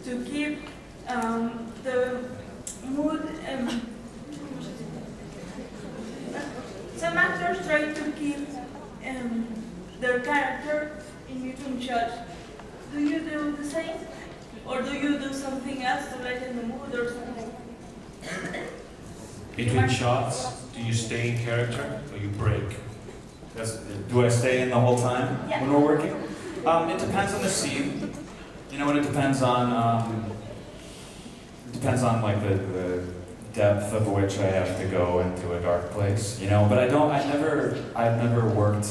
to keep the mood. Some actors try to keep their character in between shots. Do you do the same? Or do you do something else to lighten the mood or something? Between shots, do you stay in character or you break? Do I stay in the whole time Yeah. when we're working? It depends on the scene. You know, and it depends on like the depth of which I have to go into a dark place. You know, but I've never worked.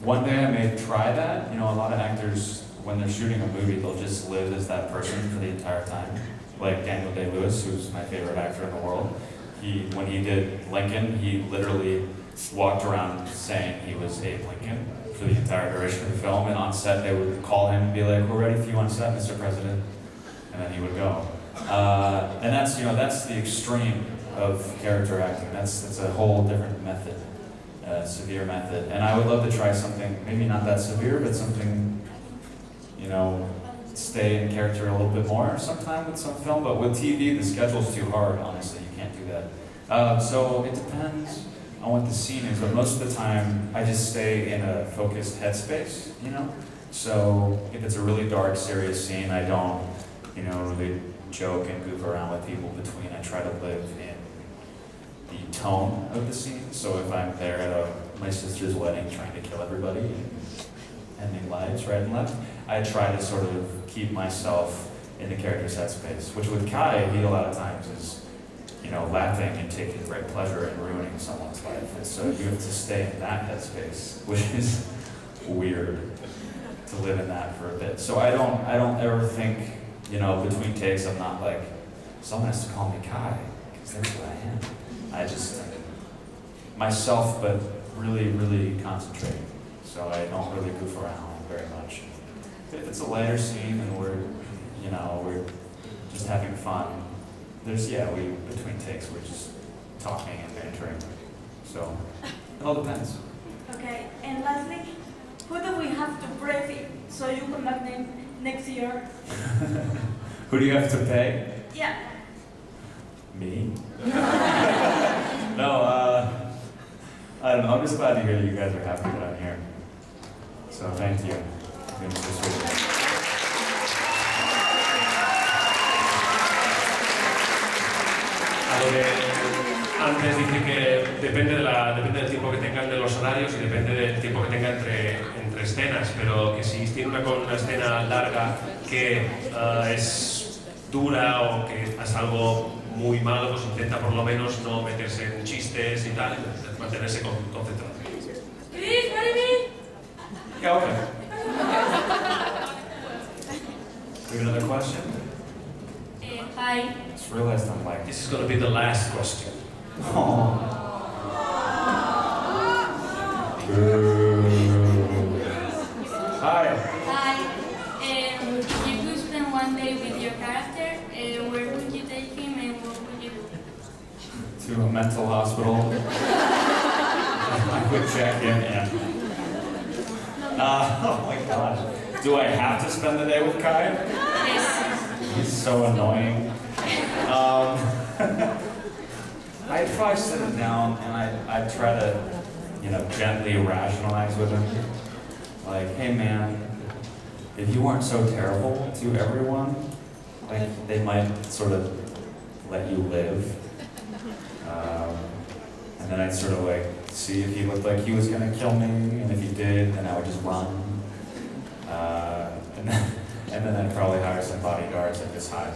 One day I may try that. You know, a lot of actors, when they're shooting a movie, they'll just live as that person for the entire time. Like Daniel Day-Lewis, who's my favorite actor in the world. When he did Lincoln, he literally walked around saying he was Abe Lincoln for the entire duration of the film, and on set they would call him and be like, "We're ready for you on set, Mr. President," and then he would go. And that's, you know, that's the extreme of character acting. That's a whole different method, severe method. And I would love to try something, maybe not that severe, but something, you know, stay in character a little bit more sometime with some film. But with TV, the schedule's too hard, honestly. You can't do that. So it depends on what the scene is, but most of the time I just stay in a focused headspace, you know? So if it's a really dark, serious scene, I don't, you know, really joke and goof around with people between. I try to live in the tone of the scene. So if I'm there at my sister's wedding trying to kill everybody and ending lives right and left, I try to sort of keep myself in the character's headspace, which with Kai, he a lot of times is, you know, laughing and taking great pleasure in ruining someone's life. And so you have to stay in that headspace, which is weird to live in that for a bit. So I don't ever think, you know, between takes, I'm not like, someone has to call me Kai, because that's who I am. I just, myself, but really, really concentrating. So I don't really goof around very much. If it's a lighter scene and we're just having fun, between takes, we're just talking and bantering. So, it all depends. Okay, and lastly, who do we have to pray so you come back next year? Who do you have to pay? Yeah. Me? No, I don't know. I'm just glad to hear that you guys are happy that I'm here. So thank you. Thank you so sweet. Antes dice que depende del tiempo que tengan de los horarios y depende del tiempo que tenga entre escenas, pero que si tiene una escena larga que es dura o que es algo muy malo, pues intenta por lo menos no meterse en chistes y tal, mantenerse concentrado. Please, baby. Yeah, okay. We have another question? Hi. Just realized I'm like, This is going to be the last question. oh. Hi. Hi. If you could spend one day with your character, where would you take him and what would you do? To a mental hospital. I would check in and... oh my gosh. Do I have to spend the day with Kai? Yes. He's so annoying. I'd probably sit him down and I'd try to, you know, gently rationalize with him. Like, hey man, if you weren't so terrible to everyone, like, they might sort of let you live. And then I'd sort of like see if he looked like he was gonna kill me, and if he did, then I would just run. And then I'd probably hire some bodyguards and just hide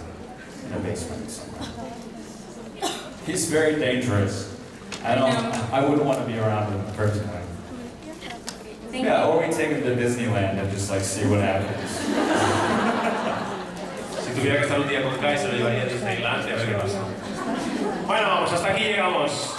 in a basement somewhere. He's very dangerous. I wouldn't want to be around him personally. Yeah, or we take him to Disneyland and just like see what happens. Si tuviera que estar un día con Kai, se lo llevaría a Disneyland y a ver qué pasa. Bueno, pues hasta aquí llegamos.